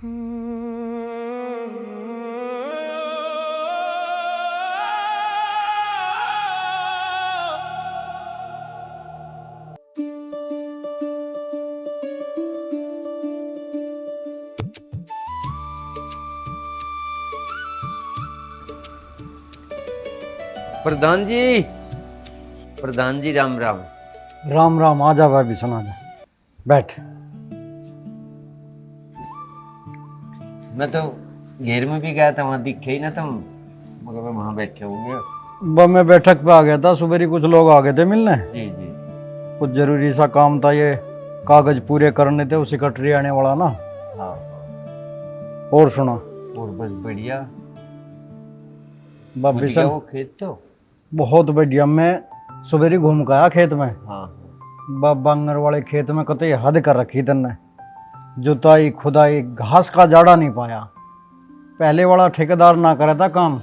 प्रधान जी राम राम। राम राम। आ जा भाई बिशन, आ जा बैठ। मैं तो घेर में भी गया था, वहां दिखे ही ना तुम, मगर मैं वहां बैठे होंगे। बस मैं बैठक पे आ गया था, सुबह ही कुछ लोग आ गए थे मिलने। जी जी। कुछ जरूरी सा काम था, ये कागज पूरे करने थे, उसी कटरी आने वाला ना। हाँ। और सुना? और बस बढ़िया। बस बिशन वो खेत तो बहुत बढ़िया। मैं सुबह ही घूम के आया खेत में। हाँ। बांगर वाले खेत में कतई हद कर रखी तन्ने। जुताई खुदाई, घास का जाड़ा नहीं पाया। पहले वाला ठेकेदार ना करे था काम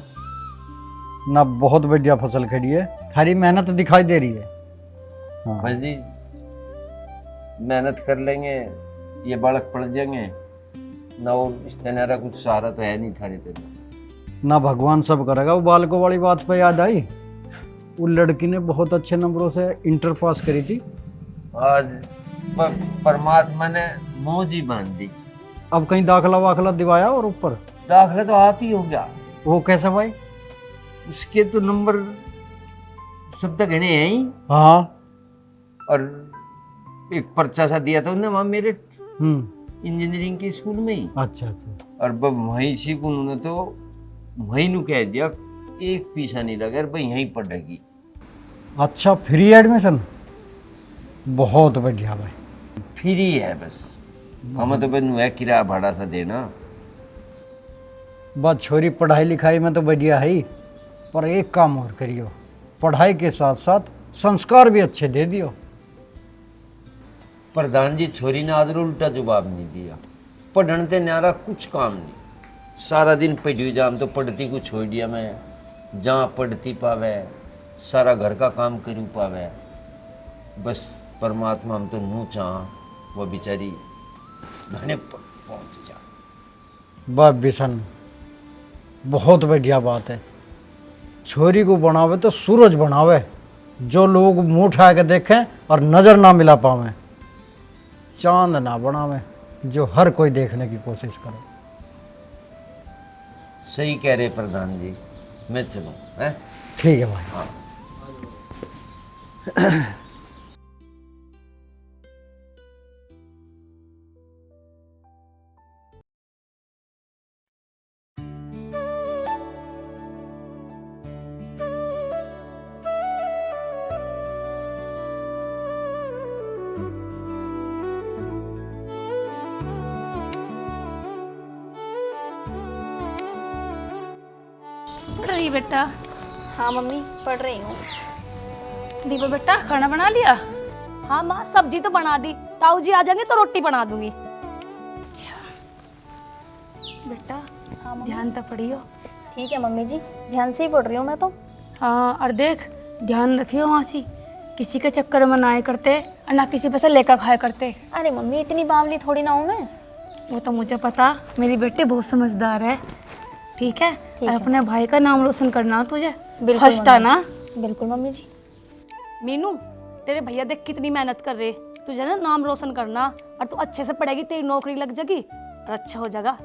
ना। बहुत बढ़िया फसल खड़ी है, थारी मेहनत दिखाई दे रही है। हाँ। बस जी मेहनत कर लेंगे, ये बालक पड़ जाएंगे ना। और इसने नारा कुछ सहारा तो है नहीं थारे तेरे ना। भगवान सब करेगा। वो बालकों वाली बात पे याद आई, वो लड़की ने बहुत अच्छे नंबरों से इंटर पास करी थी। आज परमात्मा ने मौज ही बांध दी। अब कहीं दाखला वाखला दिवाया? और ऊपर दाखला तो आप ही हो गया। वो कैसे भाई? उसके तो नंबर सब तक गणे हैं ही। हाँ। और एक पर्चा सा दिया था उन्होंने वहाँ मेरे इंजीनियरिंग के स्कूल में ही। अच्छा अच्छा। और वहीं से उन्होंने तो वहीं नु कह दिया, एक पैसा नहीं लगा भाई, यहीं पढ़ेगी। अच्छा, फ्री एडमिशन? बहुत बढ़िया भाई। फ्री है बस, हमें तो बस है किराया भाड़ा सा देना। बात छोरी पढ़ाई लिखाई में तो बढ़िया है, पर एक काम और करियो, पढ़ाई के साथ साथ संस्कार भी अच्छे दे दियो। प्रधान जी छोरी ने आज उल्टा जवाब नहीं दिया। पढ़ने ते न्यारा कुछ काम नहीं, सारा दिन पढ़ी जाम तो पढ़ती को छोड़ दिया मैं। जहाँ पढ़ती पावे सारा घर का काम करूँ पावे। बस परमात्मा हम तो नू चाह वो बेचारी घने पहुँच जा। वाह बिशन, बहुत बढ़िया बात है। छोरी को बनावे तो सूरज बनावे, जो लोग मुंह उठा के देखें और नजर ना मिला पावे। चांद ना बनावे, जो हर कोई देखने की कोशिश करे। सही कह रहे प्रधान जी, मैं चलूँ हैं? ठीक है भाई। हाँ। पढ़ रही बेटा? हाँ मम्मी पढ़ रही हूँ। दीपा बेटा खाना बना लिया? हाँ माँ सब्जी तो बना दी, ताऊ जी आ जाएंगे तो रोटी बना दूंगी। बेटा हाँ मम्मी। ध्यान तो पढ़ियो। ठीक है मम्मी जी, ध्यान से ही पढ़ रही हूँ मैं तो। हाँ और देख ध्यान रखियो, वहाँ से किसी के चक्कर में ना आए करते और ना किसी पे से लेकर खाया करते। अरे मम्मी इतनी बावली थोड़ी ना हूँ मैं। वो तो मुझे पता, मेरी बेटी बहुत समझदार है। ठीक है, और अपने भाई का नाम रोशन करना तुझे। फर्स्ट आना। बिल्कुल मम्मी जी। मीनू तेरे भैया देख कितनी मेहनत कर रहे, तुझे ना नाम रोशन करना, और तू अच्छे से पढ़ेगी, तेरी नौकरी लग जाएगी और अच्छा हो जाएगा।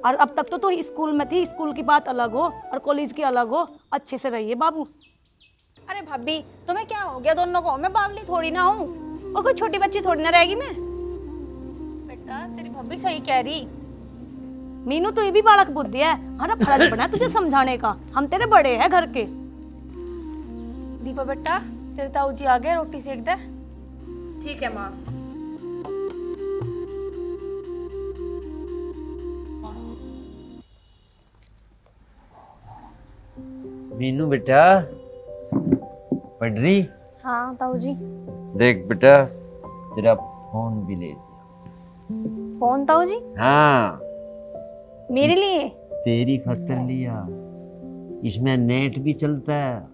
और अब तक तो तू स्कूल में थी, स्कूल की बात अलग हो और कॉलेज की अलग हो। अच्छे से रहिए बाबू। अरे भाभी तुम्हें क्या हो गया दोनों को? मैं बावली थोड़ी ना हूँ और कोई छोटी बच्ची थोड़ी ना रहेगी मैं। बेटा तेरी भाभी सही कह रही। मीनू तो ये भी बालक बुद्धि है, हमारा फर्ज बना तुझे समझाने का, हम तेरे बड़े हैं घर के। दीपा बेटा तेरे ताऊ जी आ गए, रोटी सेक दे। ठीक है माँ। मीनू बेटा पढ़ रही? हाँ ताऊ जी। देख बेटा तेरा फोन भी ले दिया। फोन ताऊ जी? हाँ मेरे लिए? तेरी खातिर लिया, इसमें नेट भी चलता है।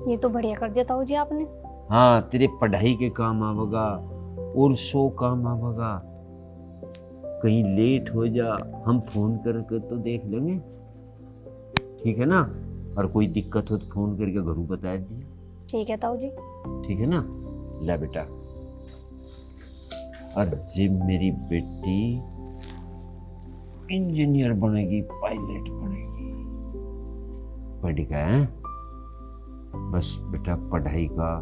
ये तो बढ़िया कर दिया ताऊ जी आपने। हाँ तेरे पढ़ाई के काम आवेगा और 100 काम आवेगा। कहीं लेट हो जा हम फोन करके तो देख लेंगे, ठीक है ना? और कोई दिक्कत हो तो फोन करके घरों बता दिए, ठीक है ताऊ जी। ठीक है ना? ला बेटा, और जब मेरी बेटी इंजीनियर बनेगी, पायलट बनेगी, पढ़ेगा है, बस बेटा पढ़ाई का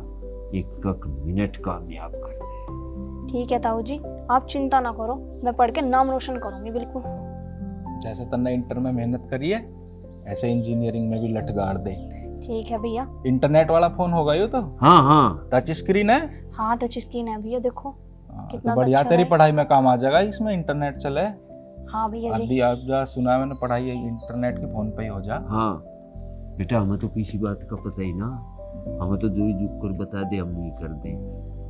एक एक मिनट कामयाब कर दे। ठीक है ताऊ जी, आप चिंता ना करो, मैं पढ़ के नाम रोशन करूंगी बिल्कुल। जैसे तन्ने इंटर में मेहनत करी है ऐसे इंजीनियरिंग में भी लट गाड़ दे। ठीक है भैया। इंटरनेट वाला फोन होगा ये तो? हाँ हाँ, टच स्क्रीन है? हाँ टच स्क्रीन है भैया, देखो कितना तो बढ़िया, अच्छा तेरी है। पढ़ाई में काम आ जाएगा इसमें, इंटरनेट चले। हाँ भैया जी। आदि आप जा सुना है मैंने, पढ़ाई इंटरनेट के फोन पे ही हो जा। हाँ बेटा, हमें तो किसी बात का पता ही ना, हमें तो जो ही जुक कर बता दे हम नहीं कर दे।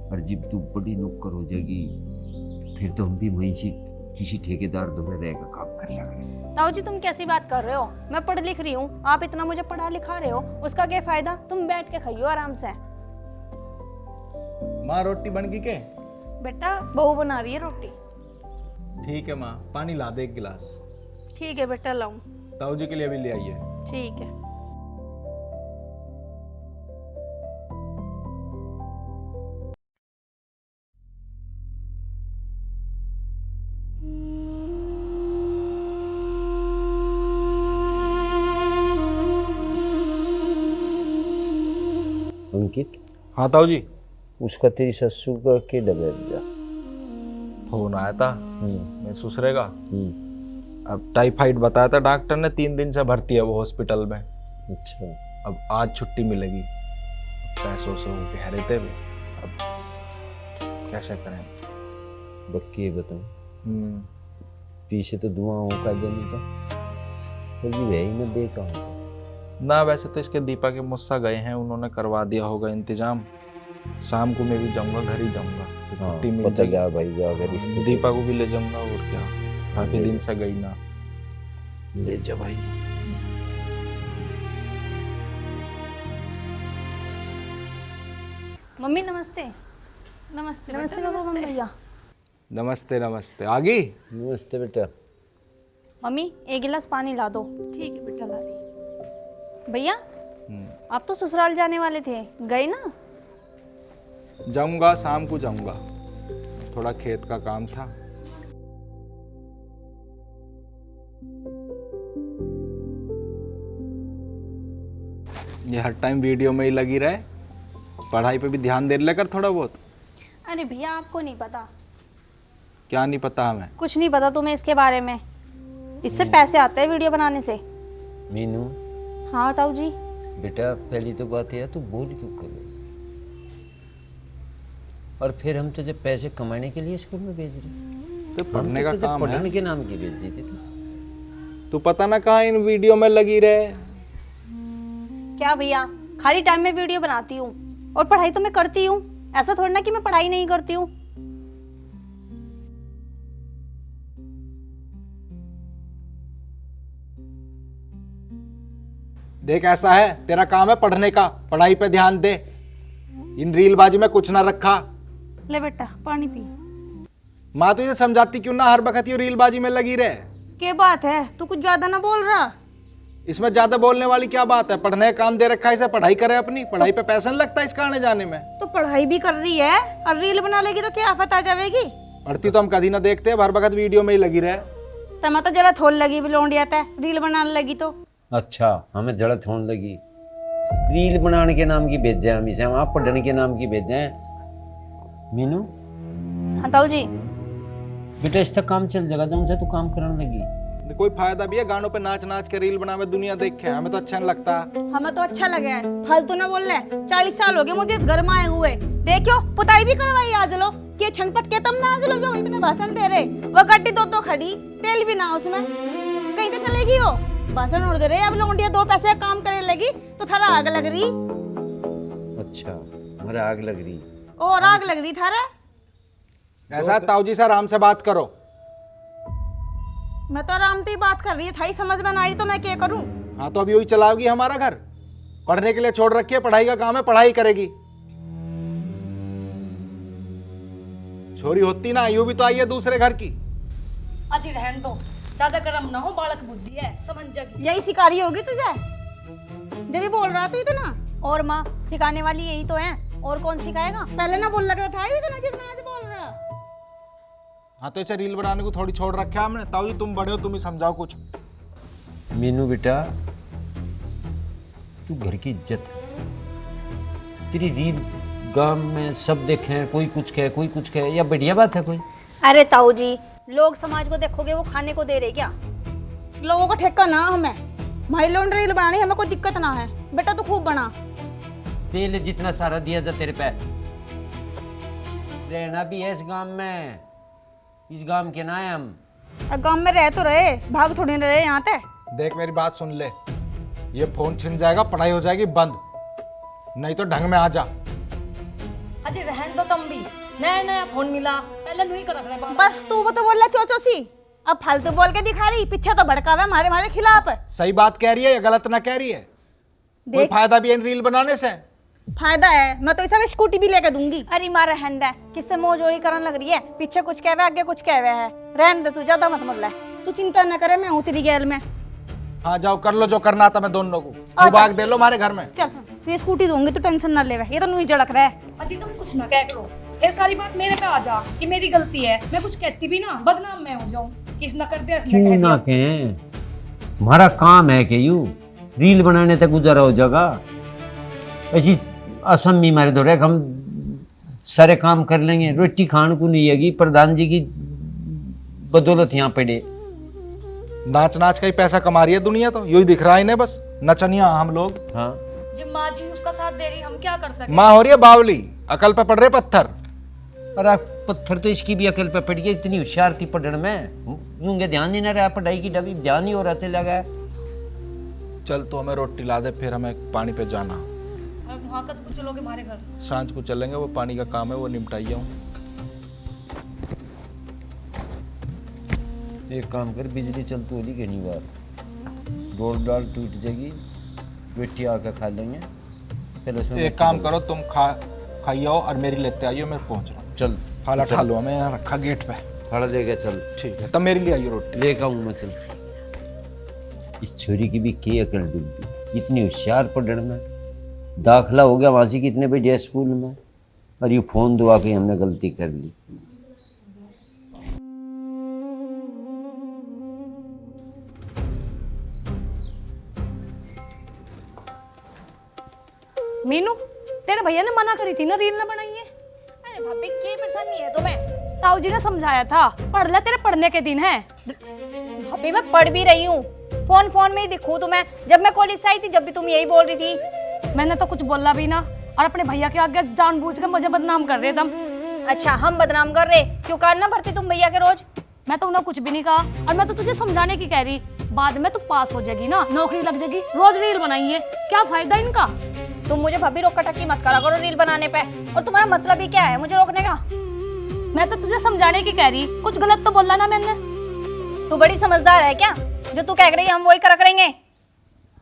और जब तू बड़ी नौकर हो जाएगी फिर तो हम भी वहीं से किसी ठेकेदार दोनों रहेगा काम कर लगा। ताऊ जी तुम कैसी बात कर रहे हो, मैं पढ़ लिख रही हूँ, आप इतना मुझे पढ़ा लिखा रहे हो, उसका क्या फायदा? तुम बैठ के खाइयो आराम से। माँ रोटी बन गई के? बेटा बहू बना रही है रोटी। ठीक है माँ, पानी ला दे एक गिलास। ठीक है बेटा, लाऊं? ताऊ जी के लिए भी ले आइए। ठीक है। अंकित, हाँ ताऊ जी। उसका तेरी ससु का के डबे जा। फोन आया था मेरे ससुरे का, हम्म, अब टाइफाइड बताया था डॉक्टर ने, 3 दिन से भर्ती है वो हॉस्पिटल में। अच्छा, अब आज छुट्टी मिलेगी, पैसों से वो कह रहे थे भी, अब कैसे करें? बक्की बताऊं, पीछे तो दुआओं का जन का फिर भी वही न देखा होता ना। वैसे तो इसके दीपा के मुस्सा गए हैं, उन्होंने करवा दिया होगा इंतजाम। शाम को मैं भी जाऊंगा, घर ही जाऊंगा, तो हाँ, छुट्टी मिल पता जाएगी। जा भाई, जा अगर रिश्ते दीपा को भी ले जाऊंगा, और क्या, काफी दिन से गई ना। ले जा भाई। मम्मी नमस्ते। नमस्ते नमस्ते बेटा, पापा भैया। नमस्ते नमस्ते। आ गई? नमस्ते बेटा। मम्मी एक गिलास पानी ला दो। ठीक है बेटा, ला रही। भैया आप तो ससुराल जाने वाले थे, गए ना? जाऊंगा, शाम को जाऊंगा, थोड़ा खेत का काम था। ये हर टाइम वीडियो में ही लगी रहे, पढ़ाई पे भी ध्यान दे लेकर थोड़ा बहुत। अरे भैया आपको नहीं पता। क्या नहीं पता हमें? कुछ नहीं पता तुम्हें इसके बारे में, इससे पैसे आते हैं वीडियो बनाने से। मीनू हाँ ताऊ जी। बेटा, पहली तो बात यह, तू बोल क्यों करे? और फिर हम तुझे पैसे कमाने के लिए स्कूल में भेज रहे, तो पढ़ने का काम है। पढ़ने के नाम की भेज दी थी तू पता ना कहाँ इन वीडियो में लगी रहे। क्या भैया, खाली टाइम में वीडियो बनाती हूँ और पढ़ाई तो मैं करती हूँ, ऐसा थोड़ी ना कि मैं पढ़ाई नहीं करती हूँ। देख ऐसा है, तेरा काम है पढ़ने का, पढ़ाई पे ध्यान दे, इन रीलबाजी में कुछ ना रखा। ले बेटा पानी पी। माँ तुझे समझाती क्यों ना, हर वक्त ये रीलबाजी में लगी रहे। क्या बात है, तू कुछ ज्यादा ना बोल रहा? इसमें ज्यादा बोलने वाली क्या बात है? पढ़ने का काम दे रखा है इसे, पढ़ाई करे अपनी, पढ़ाई पे पैसा नहीं लगता इसका आने जाने में। तो पढ़ाई भी कर रही है और रील बना लेगी तो क्या आफत आ जाएगी? पढ़ती तो हम कभी ना देखते, हर वक्त वीडियो में ही लगी रहे। तमा तो जरा थोल लगी भी लौंड जाता है, रील बनाने लगी तो। अच्छा, हमें जड़त होने लगी। रील बनाने के नाम की भेजे हम इसे, वहाँ पढ़ने के नाम की भेजे। मीनू हाँ ताऊ जी। बेटा, इसका काम चल जाएगा जब से तू काम करने लगी। कोई फायदा भी है गानों पे नाच नाच के रील बनावे, दुनिया देखे, हमें तो अच्छा नहीं लगता। हमें तो अच्छा लगे है, फालतू ना बोल रहे। 40 साल हो गए मुझे इस घर में आए हुए, देखियो पुताई भी करवाई आज लो, के छनपट के तम ना आज लो जो इतने भाषण दे रहे। वो गड्डी दो खड़ी, तेल भी ना उसमें, कहीं तो चलेगी वो, भाषण उड़ दे रहे। अब लोग 2 पैसे काम करे लगी तो थारा आग लग रही। अच्छा, हमारे आग लग रही और आग लग रही थारा। ऐसा ताऊ जी से आराम से बात करो। मैं तो आराम से ही बात कर रही था, समझ में ना आई तो मैं क्या करूं? हाँ तो अभी वही चलाओगी हमारा घर, पढ़ने के लिए छोड़ रखी है, पढ़ाई का काम है, पढ़ाई करेगी। छोरी होती ना, यूं भी तो आई है दूसरे घर की। अजी रहन दो, ज्यादा गर्म ना हो, बालक बुद्धि है, समझ जाएगी। यही सिखा रही होगी तुझे, जब भी बोल रहा तू इतना। और माँ सिखाने वाली यही तो है, और कौन सिखाएगा? पहले ना बोल लग रहा था इतना जितना आज बोल रहा। हाँ तो ऐसे रील बनाने को थोड़ी छोड़ रखा है हमने। ताऊ जी तुम बड़े हो, तुम ही समझाओ कुछ। मीनू बेटा, तू घर की इज्जत है। तेरी रील गांव में सब देखें, कोई कुछ कहे कोई कुछ कहे, या बढ़िया बात है कोई? अरे ताऊ जी, लोग समाज को देखोगे वो खाने को दे रहे क्या? लोगों का ठेका ना हमें, माई लोन रील बनानी, हमें कोई दिक्कत ना है। बेटा तू खूब बना। तेल जितना सारा दिया जा तेरे पे। रहना भी है इस गांव में, इस गांव के ना है हम। गांव में रह तो रहे, भाग थोड़ी ना रहे यहाँ ते। देख मेरी बात सुन ले, ये फोन छिन जाएगा, पढ़ाई हो जाएगी बंद, नहीं तो ढंग में आ जा। अजी रहन दो तुम भी, नया नया फोन मिला, पहले नहीं कर रहे बाबा। बस तू वो तो बोल रहा चोचो सी, अब फालतू बोल के दिखा रही, पीछे तो भड़कावे हमारे खिलाफ। सही बात कह रही है या गलत ना कह रही है? कोई फायदा भी है इन रील बनाने से? फायदा है, मैं तो इस समय स्कूटी भी लेके दूंगी। अरे माँ रहन दे, किससे मोहजोरी करने लग रही है? पीछे कुछ कहवे आगे कुछ कहवे है, रहन दे, तू ज्यादा मत बोल। तू चिंता न करे, मैं हूँ तेरी गैल में। हाँ जाओ कर लो जो करना था, मैं दोनों को तू भाग दे लो हमारे घर में। चल तुझे स्कूटी दूंगी, तू टेंशन ना ले, ये तो नहीं झड़क रहा है। अजी तुम कुछ ना कह करो, फिर सारी बात मेरे पे आ जा कि मेरी गलती है। मैं कुछ कहती भी ना, बदनाम मैं हो जाऊं, किस ना कर दिया इसने क्यों कह ना दिया। कहें, हमारा काम है कि यू रील बनाने तक गुजारा हो जाएगा। ऐसी असम में मारे दौरे हम सारे काम कर लेंगे, रोटी खान को नहीं आएगी। प्रधान जी की बदौलत यहाँ पड़े। नाच नाच का ही पैसा कमा रही है दुनिया, तो यही दिख रहा है इन्हें, बस नचनिया हम लोग। हाँ, जब माँ जी उसका साथ दे रही, हम क्या कर सकते? माँ हो रही है बावली, अकल पे पड़ रहे पत्थर। और आप पत्थर तो इसकी भी अकल पे पड़ गई, इतनी होशियार थी पढ़ने में, नूंगे ध्यान नहीं ना रहा, पढ़ाई की डबी ध्यान नहीं हो रहा, चला गया। चल तो हमें रोटी ला दे, फिर हमें पानी पे जाना। अब वहाँ कब चलोगे हमारे घर? सांझ को चलेंगे, वो पानी का काम है वो निपटाइए हूँ। एक काम कर, बिजली चलती होली घनी बार, डोल डाल टूट जाएगी, बेटी आकर खा लेंगे। फिर उसमें एक काम करो, तुम खाइए आओ और मेरी लेते आइयो, मैं पहुंच रहा हूँ। चल, फाला ठा लो, हमें यहाँ रखा गेट पे। खड़ा देगा, चल ठीक है, तब मेरे लिए आइयो रोटी। लेकर आऊँ मैं, चल। इस छोरी की भी के अकल डूबी, इतनी होशियार पढ़ने में, दाखला हो गया वहाँ से कितने बढ़िया स्कूल में, और ये फोन दुआ के हमने गलती कर ली। मीनू, तेरे भैया ने मना करी थी ना रील ना बनाइए। अरे भाभी क्या परेशानी है तुम्हें? ताऊ जी ने समझाया था, पढ़ ले, तेरे पढ़ने के दिन है। भाभी मैं पढ़ भी रही हूँ, फोन में ही दिखूं तुम्हें? जब मैं कॉलेज से आई थी, जब भी तुम यही बोल रही थी। मैंने तो कुछ बोला भी ना, और अपने भैया के आगे जानबूझ के मुझे बदनाम कर रहे तुम। अच्छा हम बदनाम कर रहे? क्यों कान ना भरती तुम भैया के रोज? मैं तो उन्हें कुछ भी नहीं कहा, और मैं तो तुझे समझाने की कह रही, बाद में तू पास हो जाएगी ना, नौकरी लग जाएगी, रोज रील बनाइए, क्या फायदा इनका? तुम मुझे भाभी रोका टक्की मत करा करो रील बनाने पे। और तुम्हारा मतलब ही क्या है मुझे रोकने का? मैं तो तुझे समझाने की कह रही, कुछ गलत तो बोला ना मैंने। तू बड़ी समझदार है क्या? जो तू कह रही है हम वही करा करेंगे।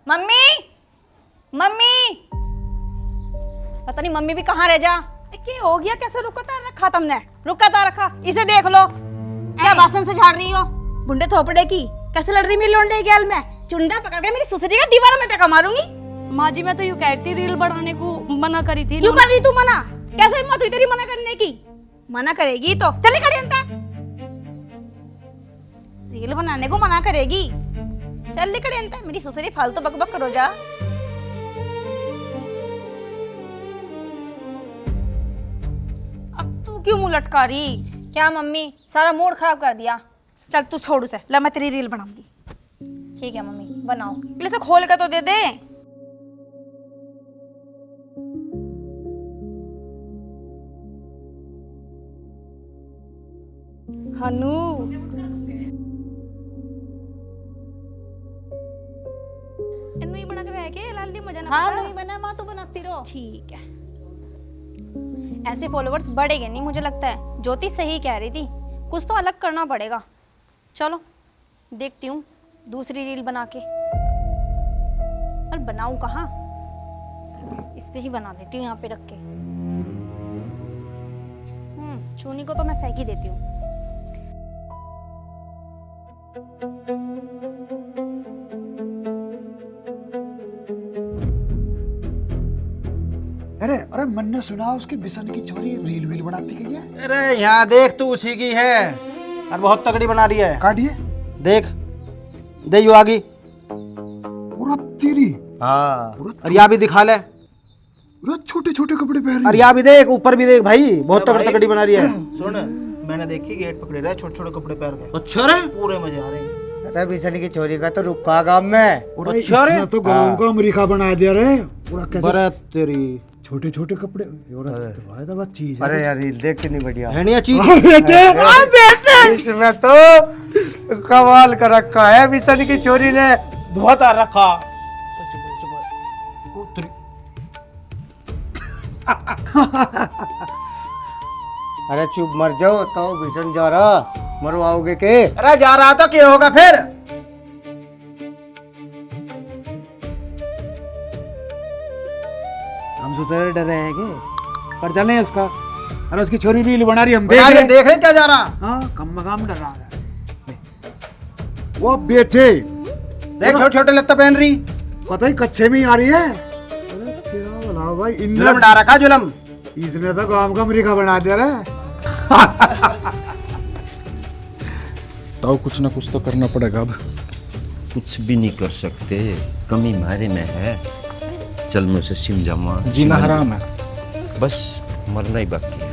मम्मी, मम्मी, पता नहीं मम्मी भी कहाँ रह जा। क्या हो गया? कैसे रुकता रखा तुमने? रुका था रखा, इसे देख लो, क्या भाषण से झाड़ रही हो? बुंडे थोपड़े की कैसे लड़ रही मेरी लोंडे गैल में? चुंडा पकड़ के मेरी सुसरी का दीवार में तक मारूंगी। माँ जी, मैं तो यूँ कहती रील बढ़ाने को मना करी थी। क्यों कर रही तू मना? कैसे हिम्मत हुई तेरी मना करने की? मना करेगी तो चली खड़ी अंता, रील बनाने को मना करेगी, चल खड़ी अंता। मेरी सुसरी फालतू बकबक करो जा। अब तू क्यों मुंह लटका रही? क्या मम्मी, सारा मूड खराब कर दिया। चल तू छोड़ उसे, ला मैं तेरी रील बनाऊंगी। ठीक है मम्मी बनाओ। पहले से खोल के तो दे दे। हनु, इन्नू ही बना कर है के लाली मजा ना? हाँ नहीं बना माँ, तो बनाती रहो। ठीक है। ऐसे फॉलोवर्स बढ़ेंगे नहीं मुझे लगता है। ज्योति सही कह रही थी, कुछ तो अलग करना पड़ेगा। चलो देखती हूँ दूसरी रील बना के। और बनाऊं कहाँ? इस पे ही बना देती हूँ, यहाँ पे रख के। चूनी को तो मैं फेंक ही देती हूँ। अरे अरे मैंने सुना उसकी बिसन की छोरी रील वील बनाती गई है। अरे यहाँ देख तू उसी की है और बहुत तगड़ी बना रही है। काटिए देख दे यू आगी। पूरा तेरी हाँ और यहाँ भी दिखा ले। पूरा छोटे छोटे कपड़े पहन और रही यहाँ भी देख, ऊपर भी देख भाई, बहुत तगड़ी तगड़ी बना रही है। सुन, मैंने देखी गेट पकड़े रहे छोटे छोटे कपड़े पहन के, अच्छा रे। पूरे मजे आ रहे हैं। अरे बिसनी की चोरी का तो रुका गांव में। अरे इसने तो गाँव का अमेरिका बना दिया रे। पूरा कैसे बरत तेरी। छोटे छोटे कपड़े तो बात चीज है। अरे यार रील देख कितनी बढ़िया है नहीं चीज। बेटे इसमें तो कमाल कर रखा है बिसनी की चोरी ने। बहुत आ रखा। अरे चुप मर जाओ तो बिसन जा रहा, मरवाओगे के? अरे जा रहा तो क्या होगा फिर? हम सर डर रहे हैं कि पर चले उसका। अरे उसकी छोरी रील बना रही, हम देख रहे क्या जा रहा? हाँ कम मकाम डर रहा है वो बेटे। देख छोटे छोटे लत्ता पहन रही, पता ही कच्चे में ही आ रही है। अरे क्या बनाओ भाई जुलम डाल रखा जुलम। इसने तो गांव का अमेरिका बना दिया रे। तो कुछ ना कुछ तो करना पड़ेगा अब। कुछ भी नहीं कर सकते, कमी हमारे में है। चल मुझसे सिम जमा, जीना हराम है। बस मरना ही बाकी है।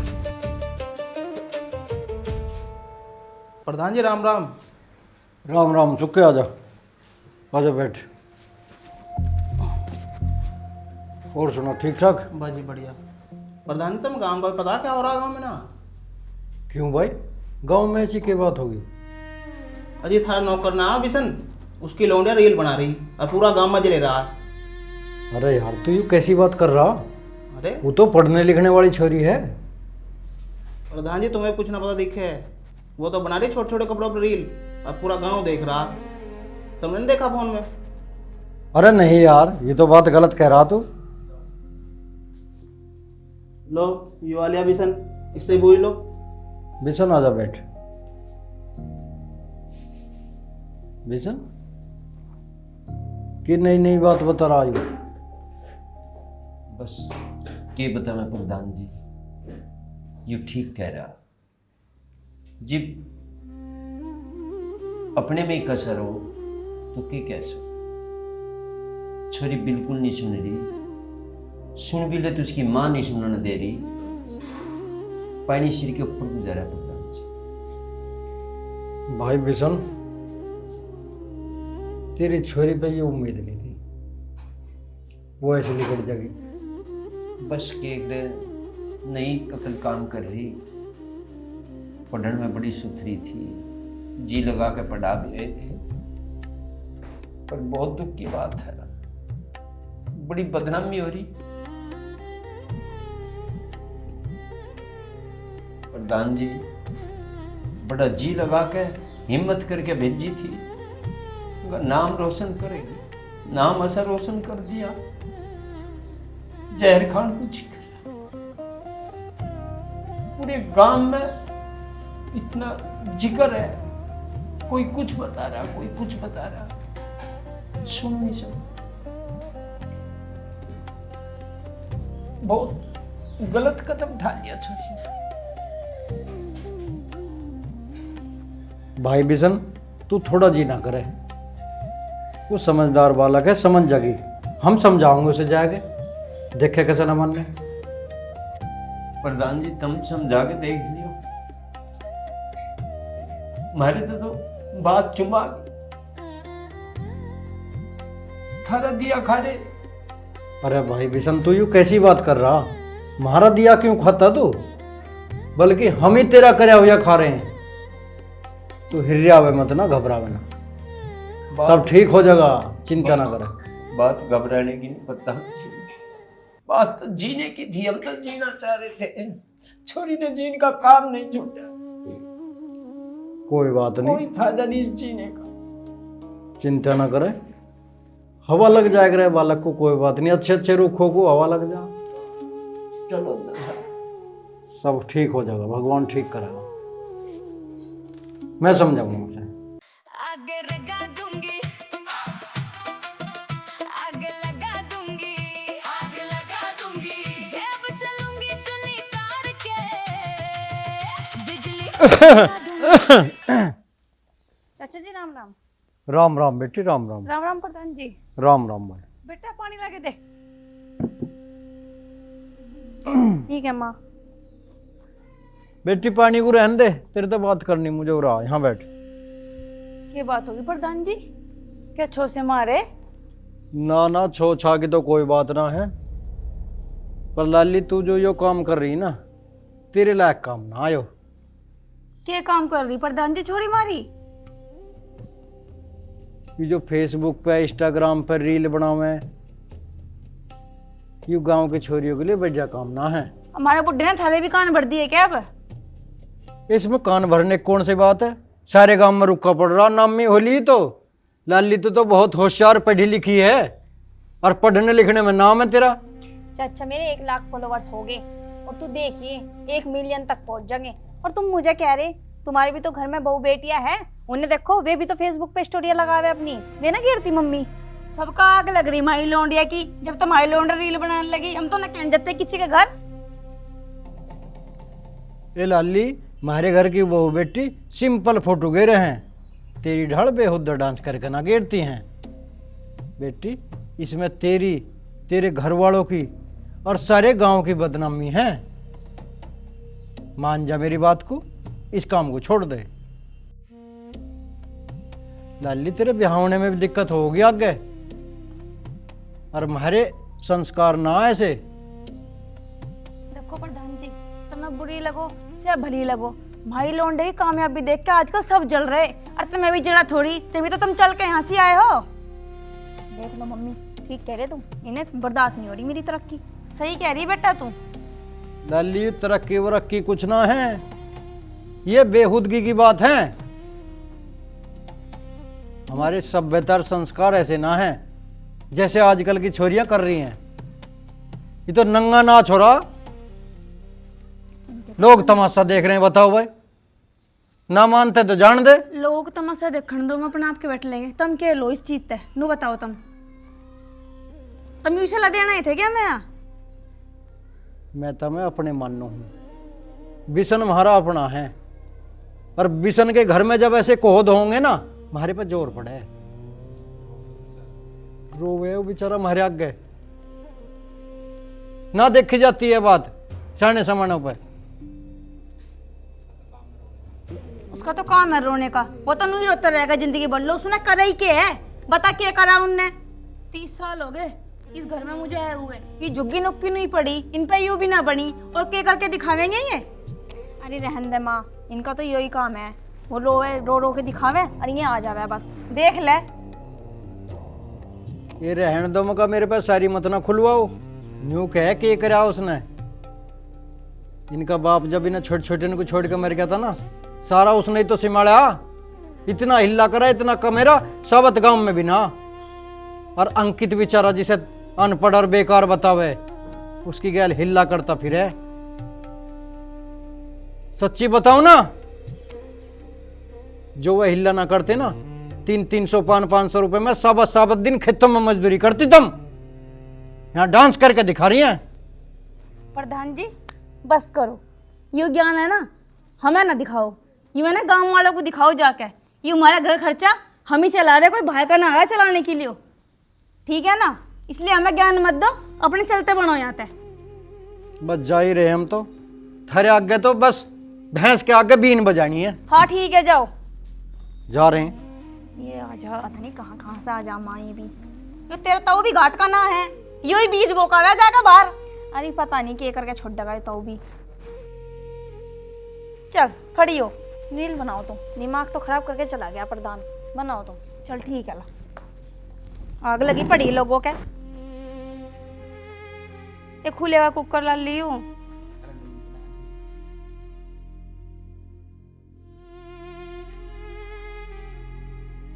प्रधान जी राम राम। राम राम, चुके आजा, आजा बैठ। और सुनो ठीक ठाक? बाजी बढ़िया। प्रधान जी तुम गांव का पता क्या हो रहा गांव में ना? क्यों भाई, गांव में ऐसी क्या बात होगी? अजी थारा नौकर ना बिसन, उसकी लौंडिया रील बना रही और पूरा गांव मजे ले रहा। अरे यार तू यू कैसी बात कर रहा? अरे वो तो पढ़ने लिखने वाली छोरी है। प्रधान जी तुम्हें कुछ ना पता दिखे, वो तो बना रही छोटे छोटे कपड़ों पर रील और पूरा गांव देख रहा। तुमने नहीं देखा फोन में? अरे नहीं यार, ये तो बात गलत कह रहा तू। लो ये वालिया बिसन, इससे बोल लो। बिशन आजा बैठ। बिशन कि नई नई बात बता रहा हूँ। बस के बता मैं प्रधान जी, यू ठीक कह रहा। जी अपने में ही कसर हो तो के कैसे? छोरी बिल्कुल नहीं सुन रही, सुन भी ले तो उसकी माँ नहीं सुनने दे रही। पानी सिर के ऊपर गुजारा प्रधान जी। भाई बिशन, तेरी छोरी पे ये उम्मीद नहीं थी, वो ऐसे निकल जाएगी। बस के नई अकल काम कर रही, पढ़ने में बड़ी सुथरी थी, जी लगा के पढ़ा भी रहे थे। पर बहुत दुख की बात है, बड़ी बदनामी हो रही। प्रधान जी बड़ा जी लगा के हिम्मत करके भेजी थी, अगर नाम रोशन करेगी, नाम असर रोशन कर दिया। जहर खान कुछ ही कर रहा, पूरे गांव में इतना जिक्र है, कोई कुछ बता रहा, कोई कुछ बता रहा, सुन नहीं सकता। बहुत गलत कदम उठा लिया छोरी ने। भाई बिशन, तू थोड़ा जी ना करे, वो समझदार बालक है, समझ जाएगी। हम समझाओगे उसे जाके, देखे कैसे न मानने। प्रधान जी तुम समझा के देख लियो, हमारे तो बात चुमा थारा दिया खारे। अरे भाई बिशन, तू यू कैसी बात कर रहा? हमारा दिया क्यों खाता तू? बल्कि हम ही तेरा करया हुआ खा रहे हैं। तू हिर्रावे मत ना, घबरावे ना, सब ठीक हो जाएगा, चिंता ना करे। बात घबराने की नहीं, पता बात तो जीने की थी, हम तो जीना चाह रहे थे। छोरी ने जीने का काम नहीं छूटा, कोई बात नहीं, कोई फायदा नहीं इस जीने का। चिंता ना करे, हवा लग जाएगा रे बालक को, कोई बात नहीं। अच्छे अच्छे रुखों को हवा लग जा, चलो सब ठीक हो जाएगा, भगवान ठीक करेगा। मैं समझाऊंगा उसे। आग लगा दूंगी, आग लगा दूंगी, आग लगा दूंगी, जब चलूंगी चुन्नी तार के, बिजली लगा दूंगी। चाचा जी राम राम। राम राम बेटी, राम राम। राम राम प्रधान जी। राम राम भाई। बेटा पानी लाके दे। ठीक है माँ। बेटी पानी को रहने दे, तेरे तो बात करनी मुझे हो रहा। यहाँ बैठ। ये बात होगी प्रधान जी, क्या छो से मारे? ना ना, छो छा की तो कोई बात ना है, पर लाली तू जो यो काम कर रही ना, तेरे लायक काम ना आयो। क्या काम कर रही प्रधान जी? छोरी मारी? ये जो फेसबुक पे इंस्टाग्राम पर रील बनावे, ये गांव की छोरियों के लिए बढ़िया काम ना है। हमारे बुढ़े ने थाले भी कान भर दिए क्या अब? इसमें कान भरने की कौन सी बात है? सारे गांव में रुका पड़ रहा नामी होली। तो लाली तो बहुत होशियार पढ़ी लिखी है, और पढ़ने लिखने में नाम है तेरा। चाचा मेरे 1 लाख फॉलोवर्स हो गए, और तू देखिए 1 मिलियन तक पहुंच जाएंगे। और तुम मुझे कह रहे तुम्हारी भी तो घर में बहू बेटियां हैं, उन्हें देखो वे भी तो फेसबुक पे स्टोरियां लगावे अपनी, वे ना गिरती मम्मी। सबका आग लग रही माई लौंडिया की। जब तो माई लौंडा रील बनाने लगी, हम तो न कह जाते किसी के घर। ए लाली, हमारे घर की बहू बेटी सिंपल फोटो घेरे हैं, तेरी ढाल बेहुदा डांस करके ना घेरती हैं। बेटी इसमें तेरी, तेरे घर वालों की और सारे गांव की बदनामी है। मान जा मेरी बात को, इस काम को छोड़ दे। लाली तेरे ब्याह होने में भी दिक्कत होगी आगे, और हमारे संस्कार ना ऐसे। देखो प्रधान जी, तुम्हें बुरी लगो चाहे भली लगो, भाई लौंडे की कामयाबी देख के आजकल सब जल रहे। और तुम्हें भी जला थोड़ी, तभी तो तुम चल के यहाँ से आए हो। देख लो मम्मी, ठीक कह रहे तुम, इन्हें बर्दाश्त नहीं हो रही मेरी तरक्की। सही कह रही बेटा तू। लाली तरक्की वरक्की कुछ ना है, ये बेहुदगी की बात है। हमारे सभ्यता और संस्कार ऐसे ना हैं जैसे आजकल की छोरियां कर रही हैं। ये तो नंगा नाच हो रहा, लोग तमाशा देख रहे हैं। बताओ भाई, ना मानते तो जान दे। लोग तमाशा देखने दो, हम अपने आप के बैठ लेंगे। तुम क्या लो इस चीज पे? नु बताओ तुम यूं सलाह देना ही थे क्या? मैं तुम्हें अपने मानो हूं, बिशन हमारा अपना है, और बिशन के घर में जब ऐसे कोहद होंगे ना, हमारे पे जोर पड़े। रोवे वो बेचारा हमारे आगे ना देखी जाती है बात साने समानों पे। उसका तो काम है रोने का, वो तो नहीं रोता रहेगा जिंदगी भर। लो उसने करा ही क्या है? बता क्या करा उनने? 30 साल हो गए इस घर में मुझे आए हुए, ये झुग्गी नुक्की नहीं पड़ी, इन पे यूं भी ना बनी, और क्या करके दिखावेंगे ये? अरे रहन दे माँ, इनका तो यही काम है, वो रो रो के दिखावे और ये आ जावे बस। देख ले। ये रहन दो मका, मेरे पास सारी मत ना खुलवाओ। न्यू कह के करा उसने। इनका बाप जब इन्हें छोटे छोटे को छोड़ के मर गया था ना, सारा उसने ही तो सिमाड़ा। इतना हिल्ला करा, इतना कमेरा साबत गांव में भी ना। और अंकित बेचारा जिसे अनपढ़ और बेकार बतावे, उसकी गैल हिल्ला करता फिरे। सच्ची बताऊं ना, जो वह हिल्ला ना करते ना, 300 500 रुपए में साबत दिन खेतों में मजदूरी करती। तुम यहाँ डांस करके दिखा रही हैं। प्रधान जी बस करो, यू ज्ञान है ना हमें ना दिखाओ, यू है ना गांव वालों को दिखाओ जाके। ये हमारा घर खर्चा हम ही चला रहे, कोई भाई का ना आया चलाने के लिए। ठीक है ना, इसलिए हमें ज्ञान मत दो, अपने चलते बनो यहाँ पे। बस जा ही रहे हम तो, थारे आगे तो बस भैंस के आगे बीन बजानी है। हाँ ठीक है, जाओ। जा रहे हैं। ये आ जा, पता नहीं कहाँ से आ जा माँ। ये भी यो तेरा ताऊ भी घाट का ना है, यो ही बीज बोका हुआ जाएगा बाहर। अरे पता नहीं क्या करके छोड़ डगा तो भी। चल खड़ी हो, रील बनाओ तुम, दिमाग तो खराब करके चला गया प्रधान। बनाओ तुम। चल ठीक है। ला आग लगी पड़ी लोगों के। ये खुले हुआ कुकर ला ली हूँ।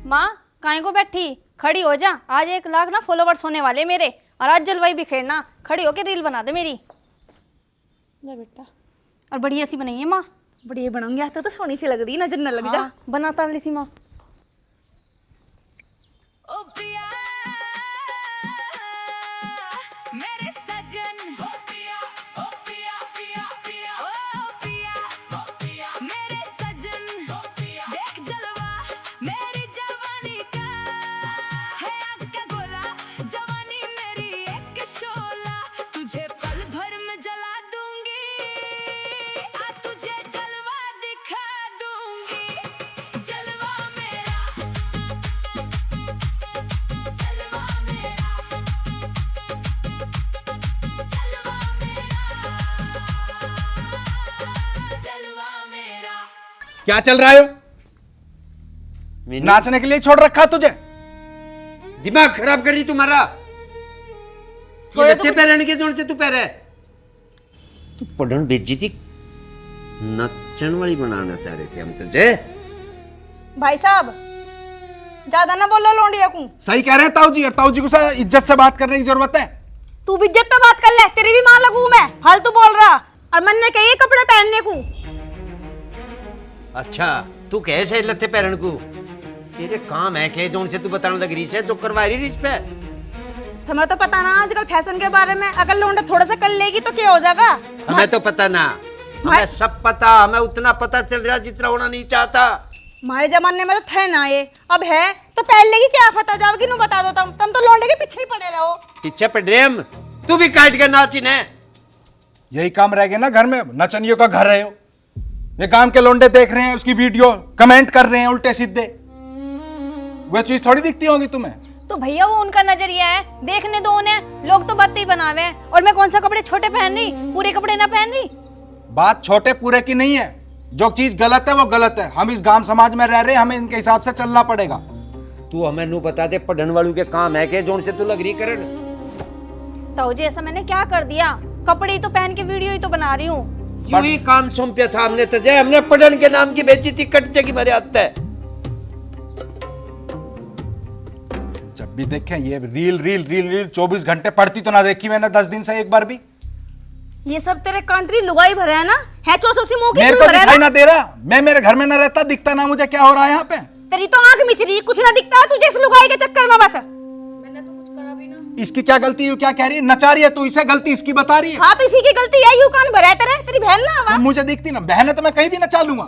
माँ काहे को बैठी, खड़ी हो जा। आज 1 लाख ना फॉलोवर्स होने वाले मेरे, और आज जलवाई बिखेरना। खड़ी होके रील बना दे मेरी। ले बेटा, और बढ़िया सी बनाइए माँ। बढ़िया बनाऊंगी। आता तो सोनी सी लग रही, नजर न लग जा। बनाता वाली सी माँ। ओ पिया मेरे सजन ओ पिया ओ पिया पिया पिया ओ पिया ओ पिया मेरे सजन ओ पिया देख जलवा मेरी जवानी का है आग का गोला जवानी मेरी एक शोला तुझे पल भर में जला दूंगी आ तुझे जलवा दिखा दूंगी जलवा मेरा जलवा मेरा जलवा मेरा जलवा मेरा क्या चल रहा है? मैंने नाचने के लिए छोड़ रखा तुझे? दिमाग खराब कर रही तुम्हारा। ये लत्थे पहनने के जोर से तू पहरे तू पढ़न बेची थी, नचन वाली बनाना चाह रहे थे हम तुझे। भाई साहब ज्यादा ना बोलो लोंडिया को। सही कह रहे हैं ताऊ जी, और ताऊ जी को से इज्जत से बात करने की जरूरत है। तू भी इज्जत तो बात कर ले, तेरी भी मां लगू मैं, फालतू बोल रहा। और मैंने कही कपड़े पहनने को। अच्छा तू कैसे लत्थे पहन को, तेरे काम है के जोन से तू बताने लग रही है जो करवा रही इस पे। तुम्हें तो पता ना आजकल फैशन के बारे में, अगर लोंडा थोड़ा सा कर लेगी तो क्या हो जाएगा। हमें तो पता ना, हमें सब पता, हमें उतना पता चल रहा जितना होना नहीं चाहता। हमारे जमाने में तो थे ना ये, अब है तो पहन लेगी, क्या पता जाओगी नू बता दो। तुम तो लोंडे के पीछे ही पड़े रहो। पीछे पड़ रहे हम, तू भी काट के नाचिन है। यही काम रह गया ना घर में, नचनियों का घर है हो। ये गांव के लोंडे देख रहे हैं उसकी वीडियो, कमेंट कर रहे हैं उल्टे सीधे। वह चीज थोड़ी दिखती होगी तुम्हें। तो भैया वो उनका नजरिया है, देखने दो उन्हें। लोग तो बत्ती बनावे हैं, और मैं कौन सा कपड़े छोटे पहन रही, पूरे कपड़े ना पहन रही। बात छोटे पूरे की नहीं है, जो चीज गलत है वो गलत है। हम इस गांव समाज में रह रहे हैं, हमें इनके हिसाब से चलना पड़ेगा। तू हमें नू बता दे पढ़न वालों के काम है के जोन से तू लग रही करन। ताऊ जी ऐसा मैंने क्या कर दिया, कपड़े ही तो पहन के वीडियो ही तो बना रही हूँ। यूं ही काम सौंपया था हमने तुझे, हमने पढ़न के नाम की बेइज्जती कट की मेरे हाथ है। जब भी देखें ये रील रील रील रील 24 घंटे पढ़ती तो ना देखी मैंने 10 दिन से एक बार भी। ये सब तेरे कांतरी लुगाई भरे है ना, है चौसोसी मुंह की मेरे को दिखाई ना दे रहा, मैं मेरे घर में ना रहता, दिखता ना मुझे क्या हो रहा है यहाँ पे। तेरी तो आंख मिच रही, कुछ ना दिखता है तुझे इस लुगाई के चक्कर में बस। मैंने तो कुछ करा भी ना। इसकी क्या गलती है, क्या कह रही है, नचा रही है तू, इसे गलती इसकी बता रही है। हाँ तो इसी की गलती है, यू कान भरा है तेरी बहन ना तो मुझे दिखती ना, बहन है तो मैं कहीं भी नचा लूंगा।